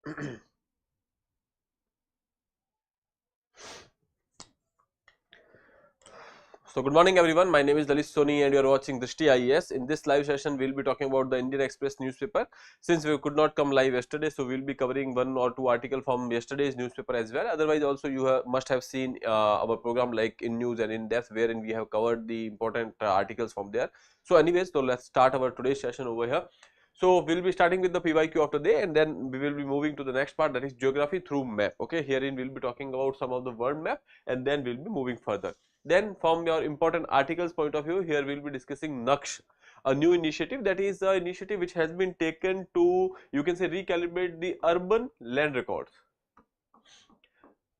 So good morning everyone, my name is Lalit Soni and you are watching Drishti IAS. In this live session, we will be talking about the Indian Express newspaper. Since we could not come live yesterday, so we will be covering one or two articles from yesterday's newspaper as well. Otherwise also you must have seen our program like in news and in depth, wherein we have covered the important articles from there. So anyways, so let's start our today's session over here. So we will be starting with the PYQ of the day and then we will be moving to the next part, that is geography through map. Okay, herein we will be talking about some of the world map and then we will be moving further. Then from your important articles point of view, here we will be discussing Naksh, a new initiative, that is the initiative which has been taken to, you can say, recalibrate the urban land records.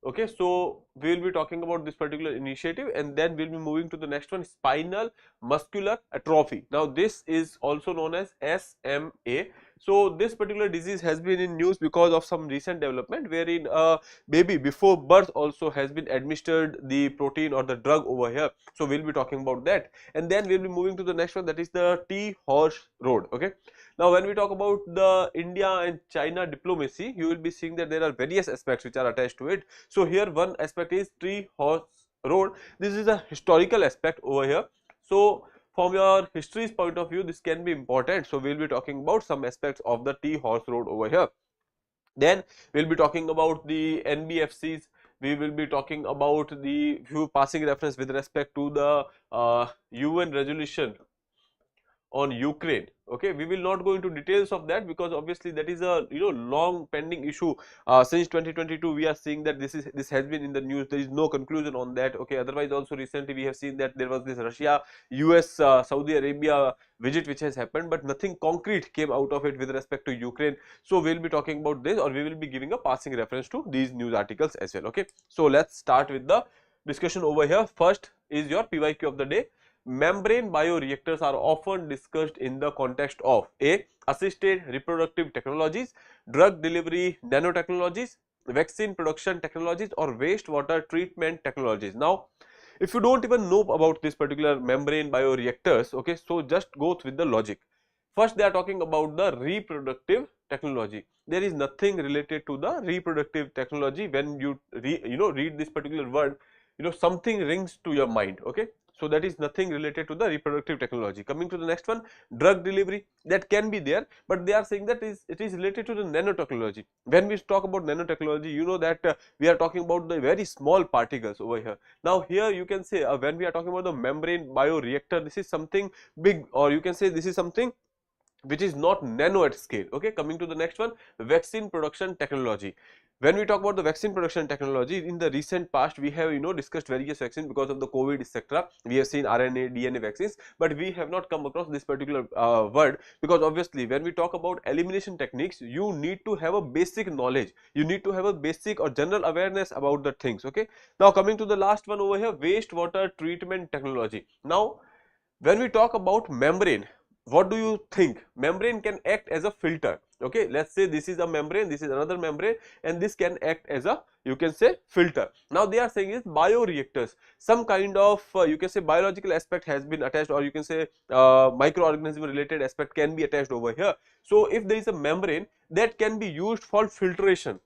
Okay, so we will be talking about this particular initiative and then we will be moving to the next one, spinal muscular atrophy. Now this is also known as SMA. So this particular disease has been in news because of some recent development wherein a baby before birth also has been administered the protein or the drug over here. So we will be talking about that and then we will be moving to the next one, that is the T horse road. Okay. Now when we talk about the India and China diplomacy, you will be seeing that there are various aspects which are attached to it. So here one aspect is Three Horse Road. This is a historical aspect over here. So from your history's point of view, this can be important. So we will be talking about some aspects of the Tea Horse Road over here. Then we will be talking about the NBFCs. We will be talking about the few passing reference with respect to the UN resolution on Ukraine. Okay, we will not go into details of that because obviously that is a long pending issue. Since 2022 we are seeing that this has been in the news. There is no conclusion on that. Okay, otherwise also recently we have seen that there was this Russia, US, Saudi Arabia visit which has happened, but nothing concrete came out of it with respect to Ukraine. So we will be talking about this, or we will be giving a passing reference to these news articles as well. Okay, so let's start with the discussion over here. First is your PYQ of the day. Membrane bioreactors are often discussed in the context of A. Assisted reproductive technologies, drug delivery nanotechnologies, vaccine production technologies, or wastewater treatment technologies. Now, if you don't even know about this particular membrane bioreactors, okay, so just go with the logic. First, they are talking about the reproductive technology. There is nothing related to the reproductive technology. When you read this particular word, something rings to your mind. Okay, so that is nothing related to the reproductive technology. Coming to the next one, drug delivery, that can be there, but they are saying that it is related to the nanotechnology. When we talk about nanotechnology, you know that we are talking about the very small particles over here. Now here you can say when we are talking about the membrane bioreactor, this is something big, or you can say this is something which is not nano at scale. Okay, coming to the next one, vaccine production technology. When we talk about the vaccine production technology, in the recent past we have discussed various vaccines because of the COVID etc. We have seen RNA, DNA vaccines, but we have not come across this particular word, because obviously when we talk about elimination techniques, you need to have a basic knowledge, you need to have a basic or general awareness about the things. Okay, now coming to the last one over here, wastewater treatment technology. Now when we talk about membrane, what do you think? Membrane can act as a filter. Okay, let's say this is a membrane, this is another membrane, and this can act as a, you can say, filter. Now they are saying is bioreactors, some kind of you can say biological aspect has been attached, or you can say microorganism related aspect can be attached over here. So if there is a membrane, that can be used for filtration.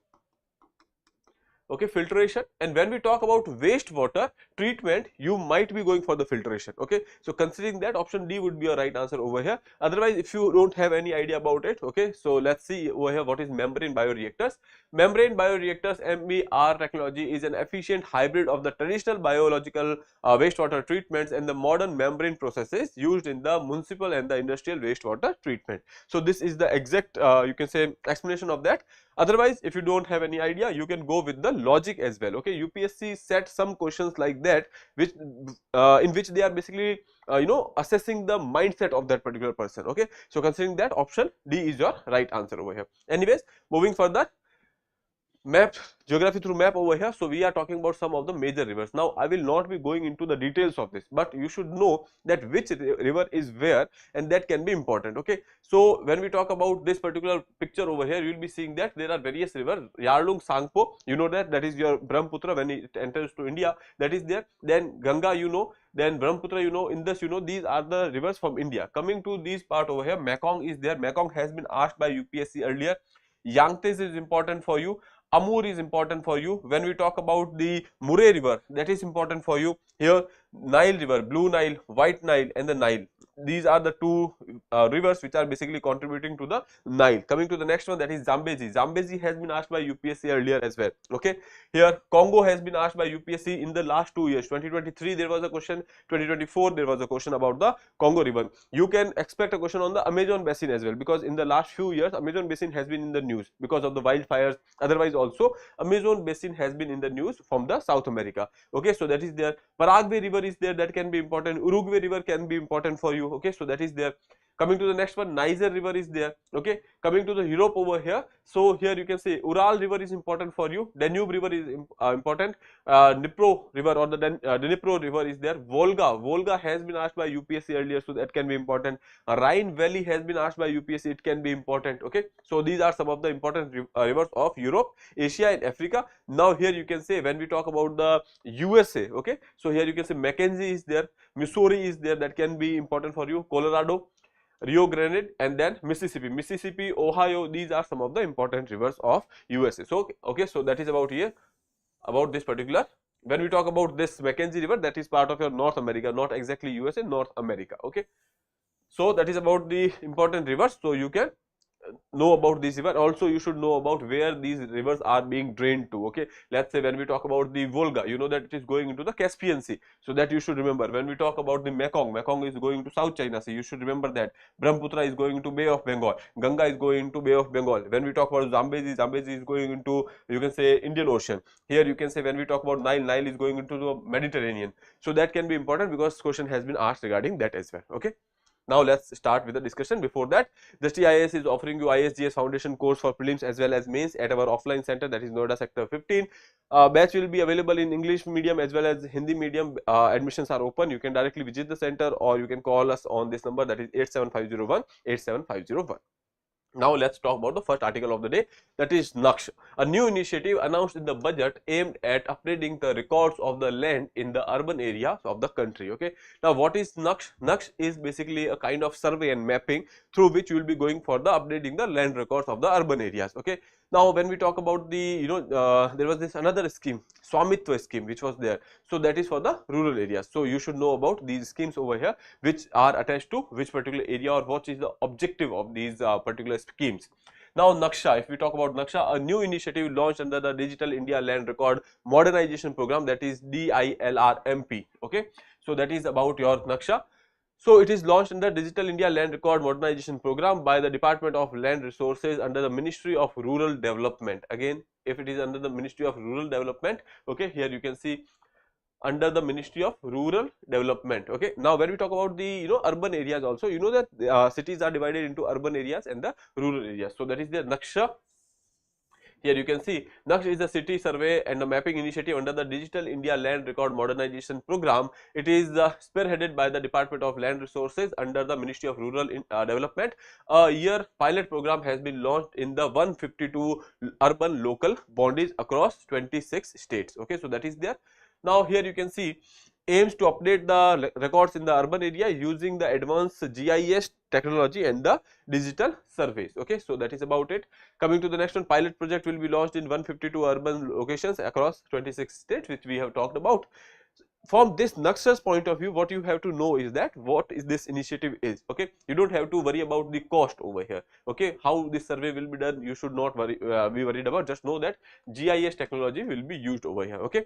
Okay, filtration. And when we talk about wastewater treatment, you might be going for the filtration. Okay, so considering that, option D would be a right answer over here. Otherwise, if you don't have any idea about it, okay, so let's see over here what is membrane bioreactors. Membrane bioreactors, MBR technology, is an efficient hybrid of the traditional biological wastewater treatments and the modern membrane processes used in the municipal and the industrial wastewater treatment. So this is the exact you can say explanation of that. Otherwise, if you don't have any idea, you can go with the logic as well. Okay, UPSC set some questions like that, which in which they are basically assessing the mindset of that particular person. Okay, so considering that, option D is your right answer over here. Anyways, moving further, map, geography through map over here. So we are talking about some of the major rivers. Now I will not be going into the details of this, but you should know that which river is where, and that can be important. Okay, so when we talk about this particular picture over here, you will be seeing that there are various rivers. Yarlung, Sangpo, you know that is your Brahmaputra when it enters to India, that is there. Then Ganga, then Brahmaputra, Indus, these are the rivers from India. Coming to these part over here, Mekong is there. Mekong has been asked by UPSC earlier. Yangtze is important for you, Amur is important for you. When we talk about the Murray river, that is important for you. Here Nile river, Blue Nile, White Nile and the Nile. These are the two rivers which are basically contributing to the Nile. Coming to the next one, that is Zambezi. Zambezi has been asked by UPSC earlier as well. Okay, here Congo has been asked by UPSC in the last 2 years. 2023 there was a question, 2024 there was a question about the Congo river. You can expect a question on the Amazon basin as well, because in the last few years Amazon basin has been in the news because of the wildfires. Otherwise also Amazon basin has been in the news from the South America. Okay, so that is there. Paraguay river is there, that can be important. Uruguay river can be important for you. Okay, so that is there. Coming to the next one, Niger river is there. Okay, coming to the Europe over here, so here you can say Ural river is important for you, Danube river is important, Dnipro river or the Dnipro river is there, Volga has been asked by UPSC earlier, so that can be important. Rhine Valley has been asked by UPSC, it can be important. Okay, so these are some of the important rivers of Europe, Asia and Africa. Now here you can say, when we talk about the USA, okay, so here you can say Mackenzie is there, Missouri is there, that can be important for you, Colorado, Rio Grande and then Mississippi, Ohio. These are some of the important rivers of USA. So okay, so that is about here, about this particular. When we talk about this Mackenzie river, that is part of your North America, not exactly USA, North America. Okay, so that is about the important rivers. So you can know about this river. Also you should know about where these rivers are being drained to. Okay, let's say when we talk about the Volga, you know that it is going into the Caspian Sea, so that you should remember. When we talk about the Mekong is going to South China Sea, you should remember that. Brahmaputra is going into Bay of Bengal, Ganga is going into Bay of Bengal. When we talk about Zambezi is going into, you can say, Indian Ocean. Here you can say, when we talk about Nile is going into the Mediterranean. So that can be important because question has been asked regarding that as well. Okay, now let's start with the discussion. Before that, Drishti IAS is offering you ISGS foundation course for prelims as well as mains at our offline center, that is Noida sector 15. Batch will be available in English medium as well as Hindi medium. Admissions are open. You can directly visit the center or you can call us on this number, that is 87501 87501. Now let's talk about the first article of the day, that is Naksh, a new initiative announced in the budget aimed at updating the records of the land in the urban areas of the country. Okay, now what is Naksh? Naksh is basically a kind of survey and mapping through which you will be going for the updating the land records of the urban areas. Okay, now when we talk about the there was this another scheme, Swamitva scheme, which was there, so that is for the rural areas. So you should know about these schemes over here, which are attached to which particular area or what is the objective of these particular schemes. Now Naksha, if we talk about Naksha, a new initiative launched under the Digital India Land Record Modernization Program, that is DILRMP. Okay, so that is about your Naksha. So it is launched under Digital India Land Record Modernization Program by the Department of Land Resources under the Ministry of Rural Development. Again, if it is under the Ministry of Rural Development, okay, here you can see under the Ministry of Rural Development. Okay, now when we talk about the urban areas also, you know that cities are divided into urban areas and the rural areas. So that is the Naksha. Here you can see Naksh is a city survey and a mapping initiative under the Digital India Land Record Modernization Program. It is spearheaded by the Department of Land Resources under the Ministry of Rural Development. A year pilot program has been launched in the 152 urban local boundaries across 26 states. Okay, so that is there. Now here you can see aims to update the records in the urban area using the advanced GIS technology and the digital surveys. Okay, so that is about it. Coming to the next one, pilot project will be launched in 152 urban locations across 26 states, which we have talked about. From this Naksha's point of view, what you have to know is that what is this initiative is. Okay, you don't have to worry about the cost over here. Okay, how this survey will be done, you should not worry, be worried about. Just know that GIS technology will be used over here. Okay,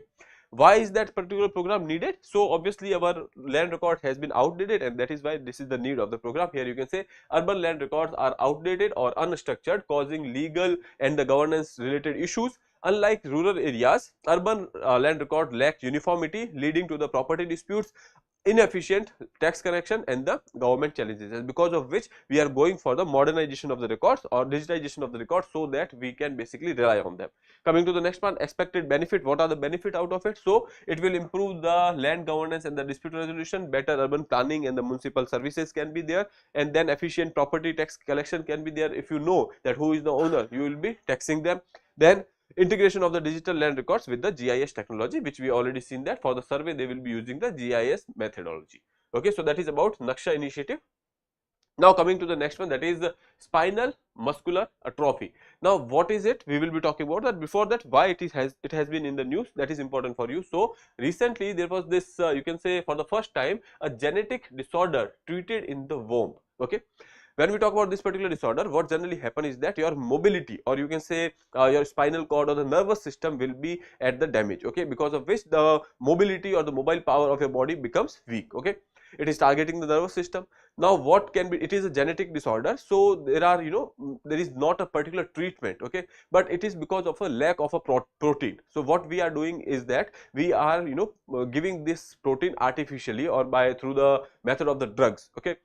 why is that particular program needed? So obviously our land record has been outdated, and that is why this is the need of the program. Here you can say urban land records are outdated or unstructured, causing legal and the governance related issues. Unlike rural areas, urban land record lack uniformity, leading to the property disputes, inefficient tax collection and the government challenges, and because of which we are going for the modernization of the records or digitization of the records, so that we can basically rely on them. Coming to the next one, expected benefit. What are the benefit out of it? So it will improve the land governance and the dispute resolution, better urban planning and the municipal services can be there, and then efficient property tax collection can be there. If you know that who is the owner, you will be taxing them. Then integration of the digital land records with the GIS technology, which we already seen that for the survey they will be using the GIS methodology. Okay, so that is about Naksha initiative. Now coming to the next one, that is spinal muscular atrophy. Now what is it? We will be talking about that. Before that, why it has been in the news, that is important for you. So recently there was this you can say for the first time a genetic disorder treated in the womb. Okay, when we talk about this particular disorder, what generally happen is that your mobility, or you can say your spinal cord or the nervous system will be at the damage, okay, because of which the mobility or the mobile power of your body becomes weak. Okay, it is targeting the nervous system. Now what can be, it is a genetic disorder, so there are, you know, there is not a particular treatment, okay, but it is because of a lack of a protein. So what we are doing is that we are, you know, giving this protein artificially or by through the method of the drugs. Okay,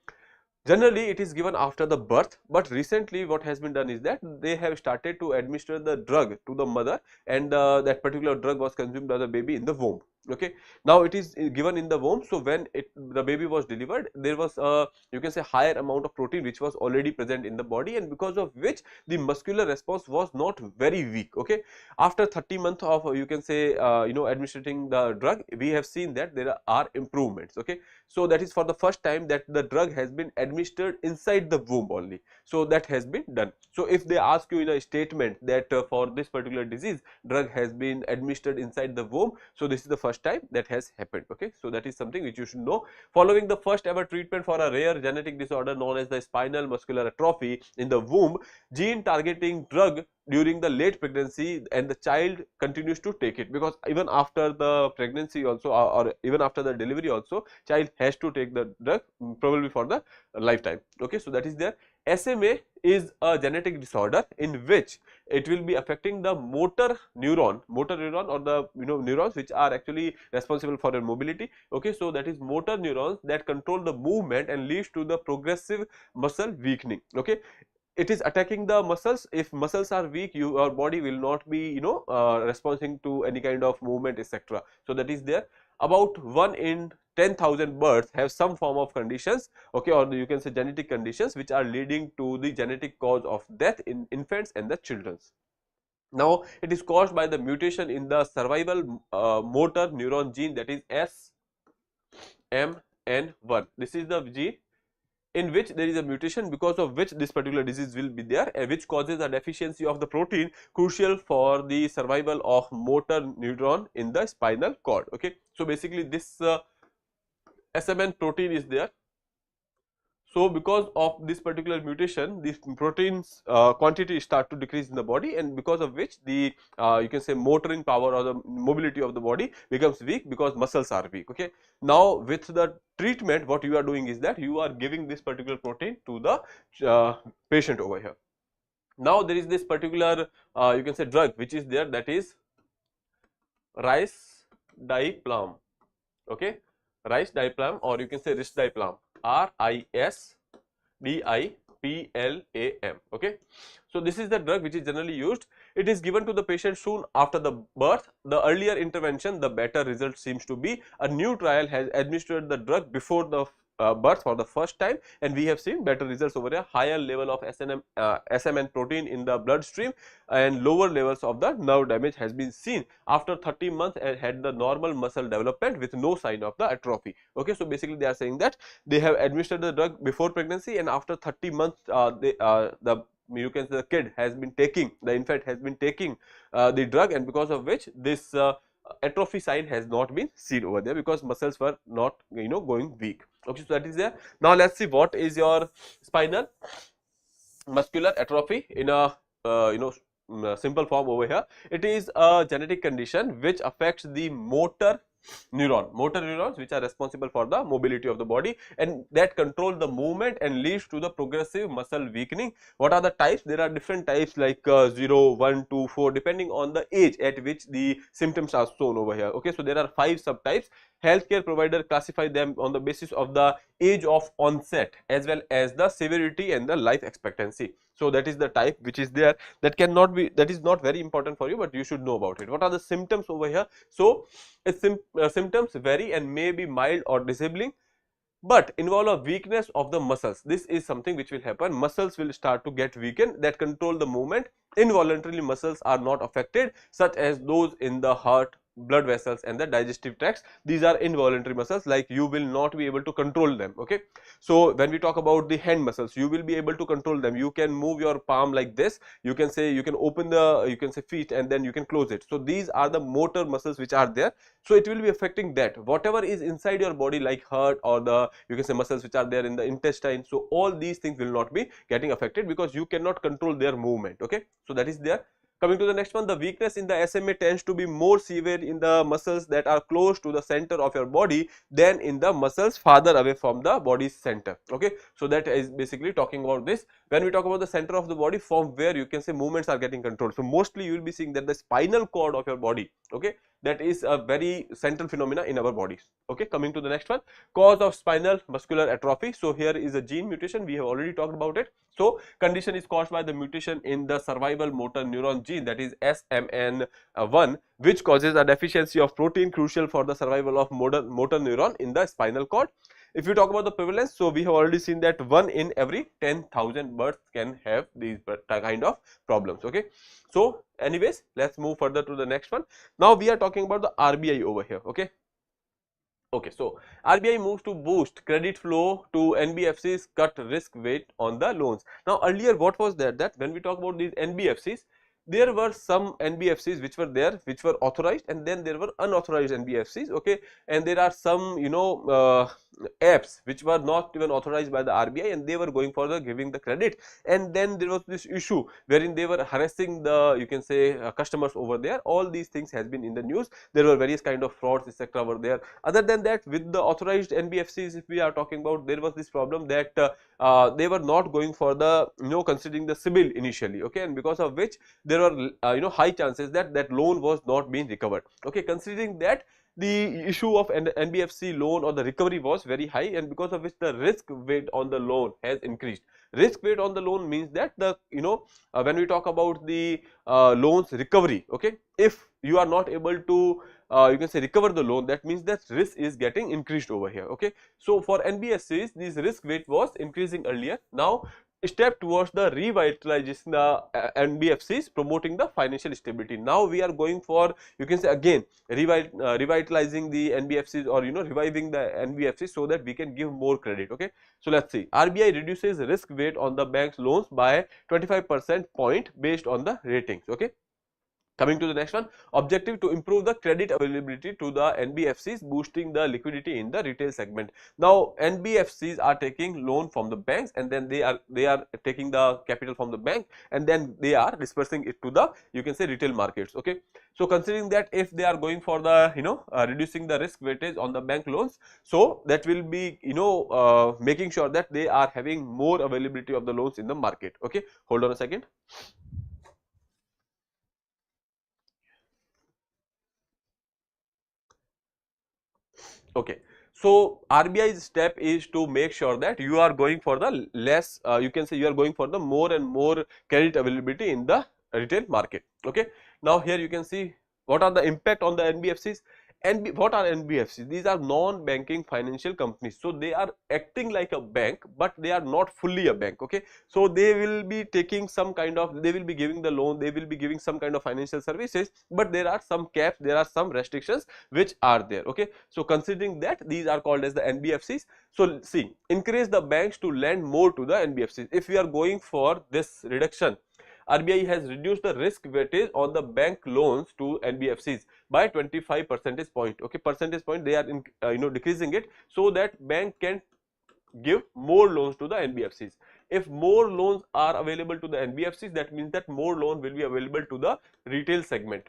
generally it is given after the birth, but recently what has been done is that they have started to administer the drug to the mother, and that particular drug was consumed by the baby in the womb. Okay, now it is given in the womb, so when the baby was delivered, there was a, you can say, higher amount of protein which was already present in the body, and because of which the muscular response was not very weak. Okay, after 30 months of you can say you know, administering the drug, we have seen that there are improvements. Okay, so that is for the first time that the drug has been administered inside the womb only. So that has been done. So if they ask you in a statement that for this particular disease drug has been administered inside the womb, so this is the first time that has happened. Okay, so that is something which you should know. Following the first ever treatment for a rare genetic disorder known as the spinal muscular atrophy in the womb, gene targeting drug during the late pregnancy, and the child continues to take it, because even after the pregnancy also, or even after the delivery also, child has to take the drug, probably for the lifetime. Okay, so that is there. SMA is a genetic disorder in which it will be affecting the motor neuron or the, you know, neurons which are actually responsible for your mobility. Okay, so that is motor neurons that control the movement and leads to the progressive muscle weakening. Okay, it is attacking the muscles. If muscles are weak, your body will not be, you know, responding to any kind of movement, etc. So that is there. About 1 in 10,000 births have some form of conditions, okay, or you can say genetic conditions which are leading to the genetic cause of death in infants and the children. Now it is caused by the mutation in the survival motor neuron gene, that is SMN1. This is the gene in which there is a mutation, because of which this particular disease will be there, which causes a deficiency of the protein crucial for the survival of motor neuron in the spinal cord. Okay, so basically this SMN protein is there. So because of this particular mutation, these proteins quantity start to decrease in the body, and because of which the you can say motoring power or the mobility of the body becomes weak, because muscles are weak. Okay, now with the treatment, what you are doing is that you are giving this particular protein to the patient over here. Now there is this particular you can say drug which is there, that is rice diplam. Okay, rice diplam, or you can say risdiplam, RISDIPLAM. Okay, so this is the drug which is generally used. It is given to the patient soon after the birth. The earlier intervention, the better result seems to be. A new trial has administered the drug before the birth for the first time, and we have seen better results over a higher level of SMN protein in the bloodstream, and lower levels of the nerve damage has been seen after 30 months and had the normal muscle development with no sign of the atrophy. Okay, so basically they are saying that they have administered the drug before pregnancy, and after 30 months you can say the kid has been taking, the infant has been taking the drug, and because of which this atrophy sign has not been seen over there, because muscles were not, you know, going weak. Okay, so that is there. Now let's see what is your spinal muscular atrophy in a you know, simple form over here. It is a genetic condition which affects the motor neurons which are responsible for the mobility of the body, and that control the movement and leads to the progressive muscle weakening. What are the types? There are different types, like 0, 1, 2, 4, depending on the age at which the symptoms are shown over here. Okay, so there are 5 subtypes. Healthcare provider classify them on the basis of the age of onset as well as the severity and the life expectancy. So that is the type which is there. That cannot be, that is not very important for you, but you should know about it. What are the symptoms over here? So its symptoms vary and may be mild or disabling, but involve a weakness of the muscles. This is something which will happen. Muscles will start to get weakened that control the movement. Involuntarily muscles are not affected, such as those in the heart blood vessels and the digestive tracts. These are involuntary muscles, like you will not be able to control them. Okay, so when we talk about the hand muscles, you will be able to control them. You can move your palm like this, you can say, you can open the, you can say, feet, and then you can close it. So these are the motor muscles which are there. So it will be affecting that whatever is inside your body, like heart, or the, you can say, muscles which are there in the intestine. So all these things will not be getting affected because you cannot control their movement. Okay, so that is there. Coming to the next one, the weakness in the SMA tends to be more severe in the muscles that are close to the center of your body than in the muscles farther away from the body's center. Okay, so that is basically talking about this. When we talk about the center of the body, from where, you can say, movements are getting controlled. So mostly you will be seeing that the spinal cord of your body, okay, that is a very central phenomena in our bodies. Okay, coming to the next one, cause of spinal muscular atrophy. So here is a gene mutation, we have already talked about it. So condition is caused by the mutation in the survival motor neuron gene, that is SMN1, which causes a deficiency of protein crucial for the survival of motor neuron in the spinal cord. If you talk about the prevalence, so we have already seen that 1 in every 10,000 births can have these kind of problems. Okay, so anyways, let's move further to the next one. Now we are talking about the RBI over here. Okay, so RBI moves to boost credit flow to NBFCs, cut risk weight on the loans. Now earlier what was there, that when we talk about these NBFCs, there were some NBFCs which were there, which were authorized, and then there were unauthorized NBFCs. Okay, and there are some, apps which were not even authorized by the RBI, and they were going for the giving the credit. And then there was this issue wherein they were harassing the, you can say, customers over there. All these things has been in the news. There were various kind of frauds, etc. were there. Other than that, with the authorized NBFCs, if we are talking about, there was this problem that they were not going for the, considering the CIBIL initially. Okay, and because of which there were high chances that that loan was not being recovered. Okay, considering that the issue of an NBFC loan or the recovery was very high, and because of which the risk weight on the loan has increased. Risk weight on the loan means that the, when we talk about the loans recovery, okay, if you are not able to you can say recover the loan, that means that risk is getting increased over here. Okay, so for NBFCs, this risk weight was increasing earlier. Now step towards the revitalization the NBFCs, promoting the financial stability. Now we are going for, you can say, again revitalizing the NBFCs, or reviving the NBFCs, so that we can give more credit. Okay, so let's see, RBI reduces risk weight on the bank's loans by 25% point based on the ratings. Okay, coming to the next one, objective to improve the credit availability to the NBFCs, boosting the liquidity in the retail segment. Now NBFCs are taking loan from the banks, and then they are taking the capital from the bank, and then they are dispersing it to the, you can say, retail markets. Okay, so considering that if they are going for the, reducing the risk weightage on the bank loans, so that will be, making sure that they are having more availability of the loans in the market. Okay, hold on a second. Okay, so RBI's step is to make sure that you are going for the less, you can say, you are going for the more and more credit availability in the retail market. Okay, now here you can see what are the impact on the NBFCs. And what are NBFCs? These are non-banking financial companies. So they are acting like a bank, but they are not fully a bank. Okay, so they will be taking some kind of, they will be giving the loan, they will be giving some kind of financial services, but there are some caps, there are some restrictions which are there. Okay, so considering that, these are called as the NBFCs. So see, encourage the banks to lend more to the NBFCs. If we are going for this reduction, RBI has reduced the risk weightage on the bank loans to NBFCs by 25 percentage point. Okay, percentage point, they are in, decreasing it, so that bank can give more loans to the NBFCs. If more loans are available to the NBFCs, that means that more loan will be available to the retail segment.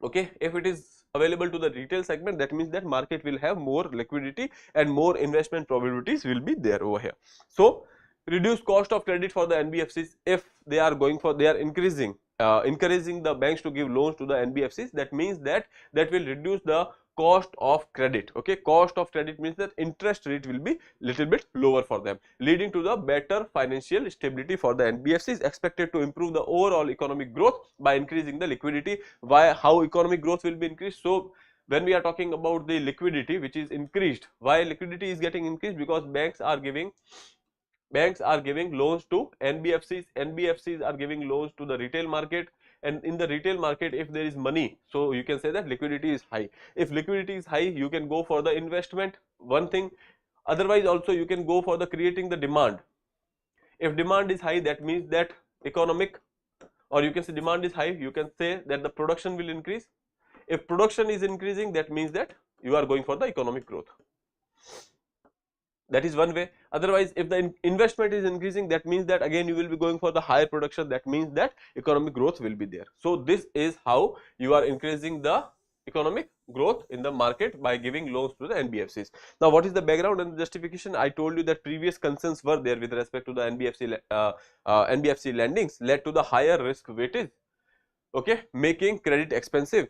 Okay, if it is available to the retail segment, that means that market will have more liquidity and more investment probabilities will be there over here. So reduce cost of credit for the NBFCs. If they are going for, they are increasing, encouraging the banks to give loans to the NBFCs, that means that that will reduce the cost of credit. Okay, cost of credit means that interest rate will be little bit lower for them, leading to the better financial stability for the NBFCs, expected to improve the overall economic growth by increasing the liquidity. Why, how economic growth will be increased? So when we are talking about the liquidity which is increased, why liquidity is getting increased? Because banks are giving loans to NBFCs, NBFCs are giving loans to the retail market, and in the retail market if there is money, so you can say that liquidity is high. If liquidity is high, you can go for the investment, one thing. Otherwise also you can go for the creating the demand. If demand is high, that means that economic, or you can say demand is high, you can say that the production will increase. If production is increasing, that means that you are going for the economic growth. That is one way. Otherwise, if the investment is increasing, that means that again you will be going for the higher production, that means that economic growth will be there. So this is how you are increasing the economic growth in the market by giving loans to the NBFCs. Now what is the background and the justification? I told you that previous concerns were there with respect to the NBFC lendings led to the higher risk weightage, okay, making credit expensive.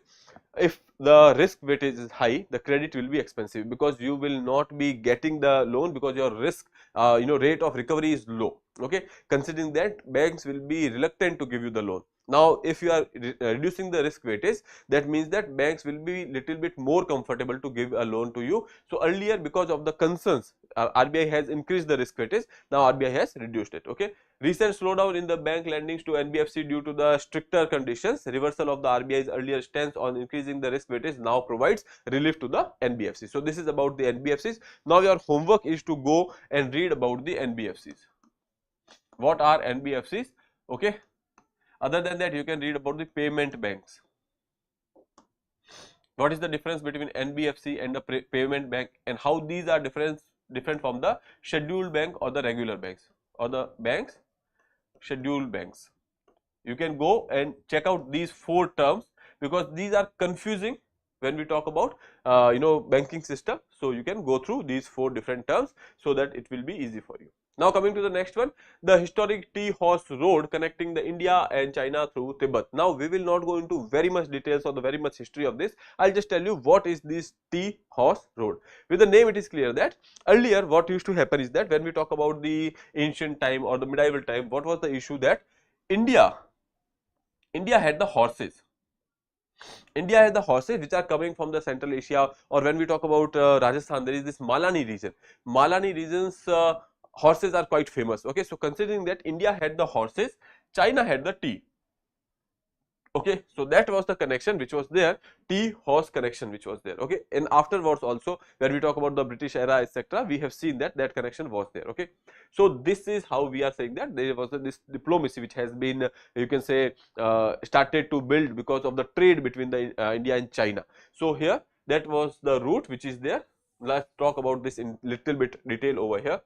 If the risk weightage is high, the credit will be expensive because you will not be getting the loan because your risk rate of recovery is low, okay. Considering that, banks will be reluctant to give you the loan. Now if you are reducing the risk weightage, that means that banks will be little bit more comfortable to give a loan to you. So earlier, because of the concerns, RBI has increased the risk weightage, now RBI has reduced it, okay. Recent slowdown in the bank lendings to NBFC due to the stricter conditions, reversal of the RBI's earlier stance on increasing the risk weightage now provides relief to the NBFC. So this is about the NBFCs. Now your homework is to go and read about the NBFCs. What are NBFCs? Okay. Other than that, you can read about the payment banks. What is the difference between NBFC and the payment bank, and how these are different from the scheduled bank or the regular banks or the banks? Scheduled banks. You can go and check out these 4 terms because these are confusing when we talk about banking system. So you can go through these 4 different terms so that it will be easy for you. Now coming to the next one, the historic tea horse road connecting the India and China through Tibet. Now we will not go into very much details or the very much history of this. I'll just tell you what is this tea horse road. With the name, it is clear that earlier what used to happen is that when we talk about the ancient time or the medieval time, what was the issue? That India had the horses. India has the horses which are coming from the Central Asia, or when we talk about Rajasthan, there is this Malani region. Malani region's horses are quite famous, okay. So considering that India had the horses, China had the tea, okay. So that was the connection which was there, tea horse connection which was there, okay. And afterwards also, when we talk about the British era, etc., we have seen that that connection was there, okay. So this is how we are saying that there was this diplomacy which has been you can say started to build because of the trade between the India and China. So here that was the route which is there. Let's talk about this in little bit detail over here.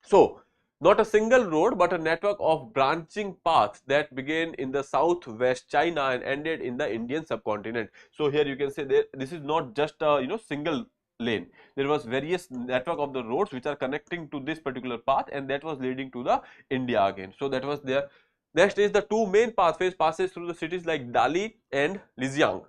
So not a single road but a network of branching paths that began in the southwest China and ended in the Indian subcontinent. So here you can say that this is not just a single lane. There was various network of the roads which are connecting to this particular path, and that was leading to the India again. So that was there. Next is the 2 main pathways passes through the cities like Dali and Lijiang.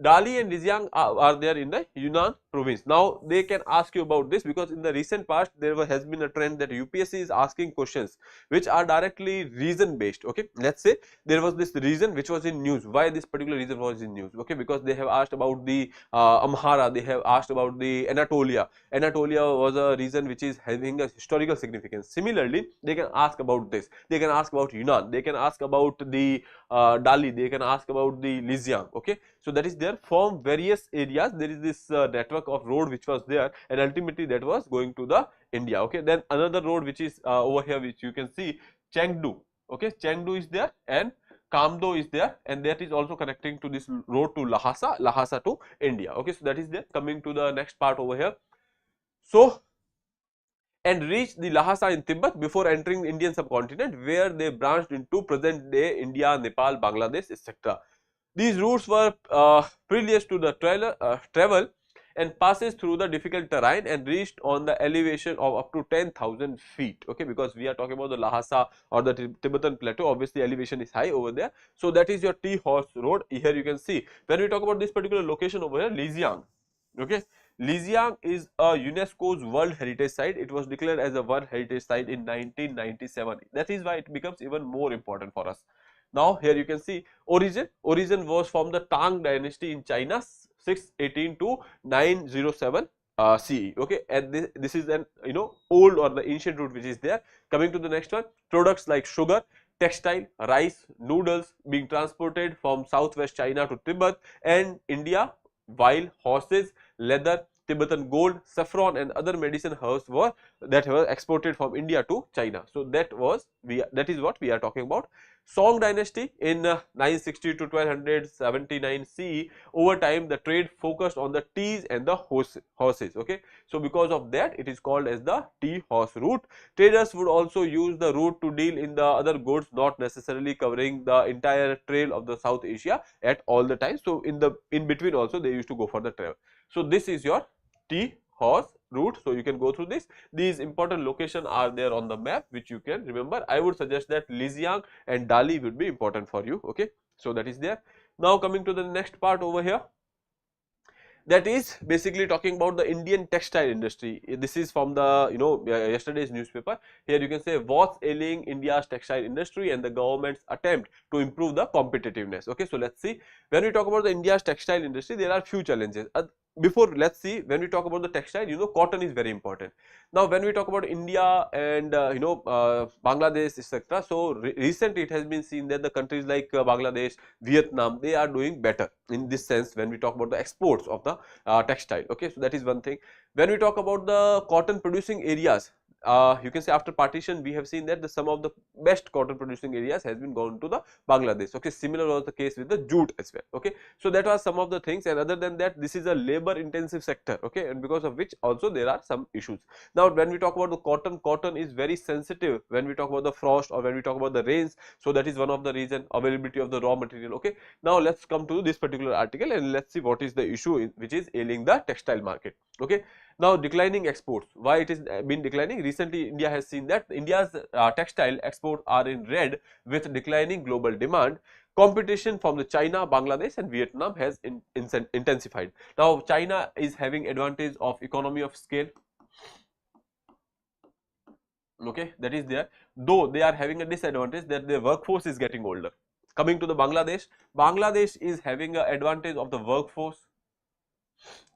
Dali and Lijiang are there in the Yunnan province. Now they can ask you about this because in the recent past there has been a trend that UPSC is asking questions which are directly region based, okay. Let's say there was this region which was in news. Why this particular region was in news? Okay, because they have asked about the Amhara, they have asked about the Anatolia. Anatolia was a region which is having a historical significance. Similarly, they can ask about this. They can ask about Yunnan. They can ask about the Dali. They can ask about the Lijiang, okay. So that is there. From various areas there is this network of road which was there, and ultimately that was going to the India, okay. Then another road which is over here, which you can see, Chengdu, okay. Chengdu is there and Kamdo is there, and that is also connecting to this road to Lhasa to India, okay. So that is there. Coming to the next part over here, so and reached the Lhasa in Tibet before entering the Indian subcontinent, where they branched into present day India, Nepal, Bangladesh, etc. These routes were perilous to the travel and passes through the difficult terrain and reached on the elevation of up to 10,000 feet, okay, because we are talking about the Lhasa or the Tibetan plateau. Obviously elevation is high over there. So that is your tea horse road. Here you can see when we talk about this particular location over here, Lijiang, okay. Lijiang is a UNESCO's World Heritage Site. It was declared as a World Heritage Site in 1997. That is why it becomes even more important for us. Now here you can see origin was from the Tang dynasty in China, 618 to 907 CE, okay. And this is an old or the ancient route which is there. Coming to the next one, products like sugar, textile, rice, noodles being transported from southwest China to Tibet and India, while horses, leather, Tibetan gold, saffron and other medicine herbs were exported from India to China. So that is what we are talking about. Song dynasty in 960 to 1279 CE. Over time, the trade focused on the teas and the horses. Okay, so because of that, it is called as the tea horse route. Traders would also use the route to deal in the other goods, not necessarily covering the entire trail of the South Asia at all the time. So in between also they used to go for the travel. So this is your tea horse route. So you can go through this. These important locations are there on the map, which you can remember. I would suggest that Lijiang and Dali would be important for you. Okay, so that is there. Now coming to the next part over here, that is basically talking about the Indian textile industry. This is from the yesterday's newspaper. Here you can say what's ailing India's textile industry and the government's attempt to improve the competitiveness. Okay, so let's see. When we talk about the India's textile industry, there are few challenges. Before, let's see, when we talk about the textile, cotton is very important. Now when we talk about India and Bangladesh, etc., so recently it has been seen that the countries like Bangladesh, Vietnam, they are doing better in this sense when we talk about the exports of the textile. Okay, so that is one thing. When we talk about the cotton producing areas, you can say after partition we have seen that some of the best cotton producing areas has been gone to the Bangladesh. Okay, similar was the case with the jute as well. Okay, so that was some of the things, and other than that, this is a labor intensive sector. Okay, and because of which also there are some issues. Now when we talk about the cotton is very sensitive when we talk about the frost or when we talk about the rains. So that is one of the reason, availability of the raw material. Okay, now let's come to this particular article and let's see what is the issue which is ailing the textile market. Okay, now declining exports. Why it is been declining? Recently India has seen that India's textile exports are in red with declining global demand. Competition from the China, Bangladesh and Vietnam has intensified. Now China is having advantage of economy of scale. Okay, that is there, though they are having a disadvantage that their workforce is getting older. Coming to the Bangladesh is having an advantage of the workforce.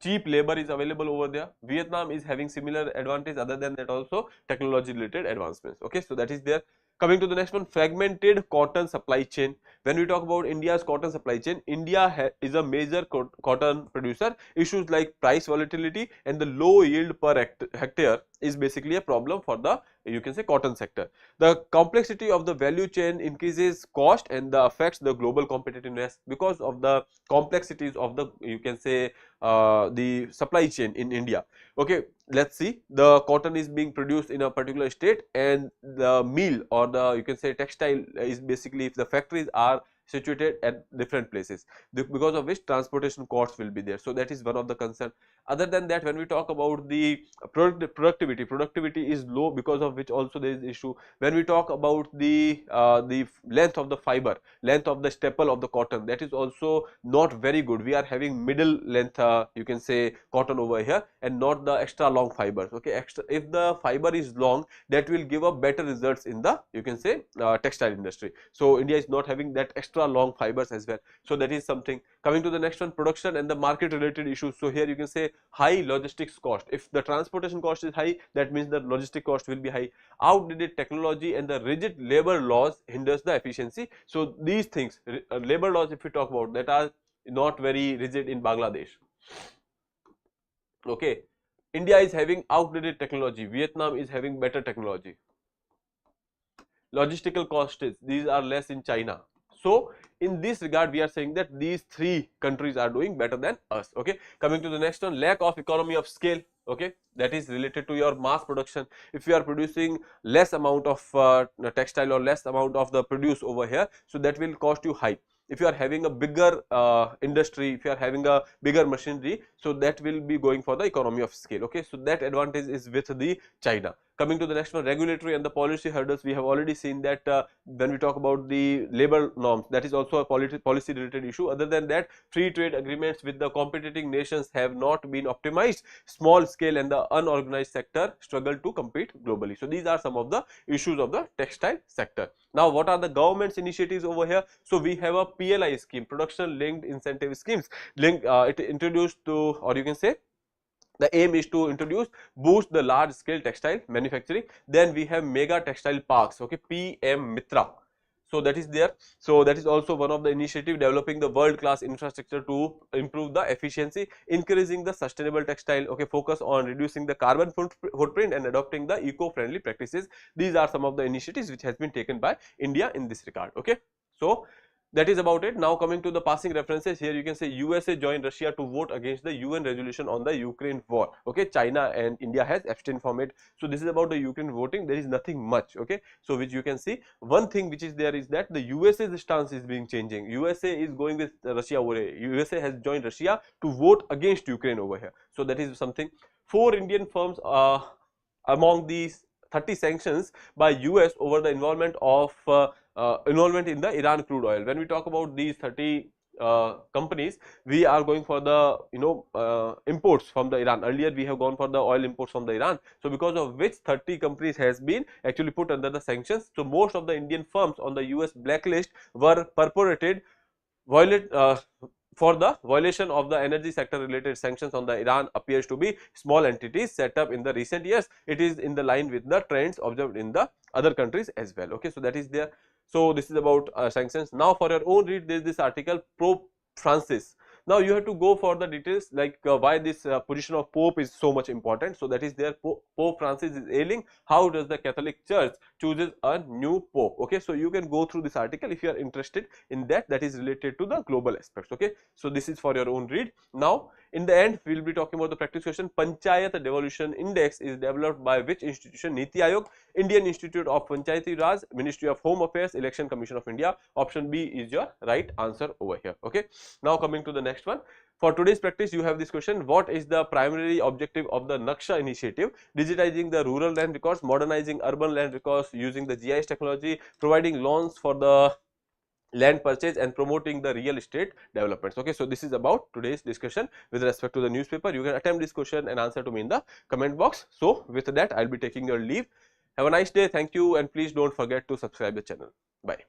Cheap labor is available over there. Vietnam is having similar advantage, other than that also technology related advancements. Okay, so that is there. Coming to the next one, fragmented cotton supply chain. When we talk about India's cotton supply chain, India is a major cotton producer. Issues like price volatility and the low yield per hectare is basically a problem for the, you can say, cotton sector. The complexity of the value chain increases cost and affects the global competitiveness because of the complexities of the, you can say, the supply chain in India. Okay, let's see, the cotton is being produced in a particular state and the mill or the, you can say, textile is basically, if the factories are situated at different places, because of which transportation costs will be there. So that is one of the concern. Other than that, when we talk about the productivity is low, because of which also there is issue. When we talk about the length of the fiber, length of the staple of the cotton, that is also not very good. We are having middle length, you can say, cotton over here and not the extra long fibers. Okay, if the fiber is long, that will give a better results in the, you can say, textile industry. So India is not having that extra long fibers as well. So that is something. Coming to the next one, production and the market related issues. So here you can say high logistics cost. If the transportation cost is high, that means the logistic cost will be high. Outdated technology and the rigid labor laws hinders the efficiency. So these things, labor laws, if we talk about, that are not very rigid in Bangladesh. Okay, India is having outdated technology, Vietnam is having better technology. Logistical costs, these are less in China. So in this regard, we are saying that these three countries are doing better than us. Okay, coming to the next one, lack of economy of scale. Okay, that is related to your mass production. If you are producing less amount of textile or less amount of the produce over here, so that will cost you high. If you are having a bigger industry, if you are having a bigger machinery, so that will be going for the economy of scale. Okay, so that advantage is with the China. Coming to the next one, regulatory and the policy hurdles. We have already seen that when we talk about the labor norms, that is also a policy related issue. Other than that, free trade agreements with the competing nations have not been optimized. Small scale and the unorganized sector struggle to compete globally. So these are some of the issues of the textile sector. Now what are the government's initiatives over here? So we have a PLI scheme, production linked incentive schemes, it introduced to, or you can say, the aim is to boost the large scale textile manufacturing. Then we have mega textile parks. Okay, PM Mitra. So that is there. So that is also one of the initiative, developing the world class infrastructure to improve the efficiency, increasing the sustainable textile, okay, focus on reducing the carbon footprint and adopting the eco-friendly practices. These are some of the initiatives which has been taken by India in this regard, okay. So that is about it. Now coming to the passing references, here you can say USA joined Russia to vote against the UN resolution on the Ukraine war, okay. China and India has abstained from it. So this is about the Ukraine voting. There is nothing much, okay. So which you can see, one thing which is there is that the USA's stance is being changing. USA is going with Russia over here. USA has joined Russia to vote against Ukraine over here. So that is something. 4 Indian firms among these 30 sanctions by US over the involvement in the Iran crude oil. When we talk about these 30 companies, we are going for the imports from the Iran. Earlier we have gone for the oil imports from the Iran. So because of which 30 companies has been actually put under the sanctions. So most of the Indian firms on the US blacklist were purported for the violation of the energy sector related sanctions on the Iran appears to be small entities set up in the recent years. It is in the line with the trends observed in the other countries as well, okay. So that is there. So this is about sanctions. Now for your own read, there is this article, Pope Francis. Now you have to go for the details, like why this position of Pope is so much important. So that is there. Pope Francis is ailing. How does the Catholic Church chooses a new Pope? Okay, so you can go through this article if you are interested in that. That is related to the global aspects. Okay, so this is for your own read. Now in the end, we will be talking about the practice question. Panchayat Devolution Index is developed by which institution? Niti Aayog, Indian Institute of Panchayati Raj, Ministry of Home Affairs, Election Commission of India. Option B is your right answer over here. Okay. Now coming to the next one. For today's practice, you have this question: what is the primary objective of the Naksha initiative? Digitizing the rural land records, modernizing urban land records using the GIS technology, providing loans for the land purchase, and promoting the real estate developments. Okay, so this is about today's discussion with respect to the newspaper. You can attempt this question and answer to me in the comment box. So with that, I'll be taking your leave. Have a nice day. Thank you, and please don't forget to subscribe the channel. Bye.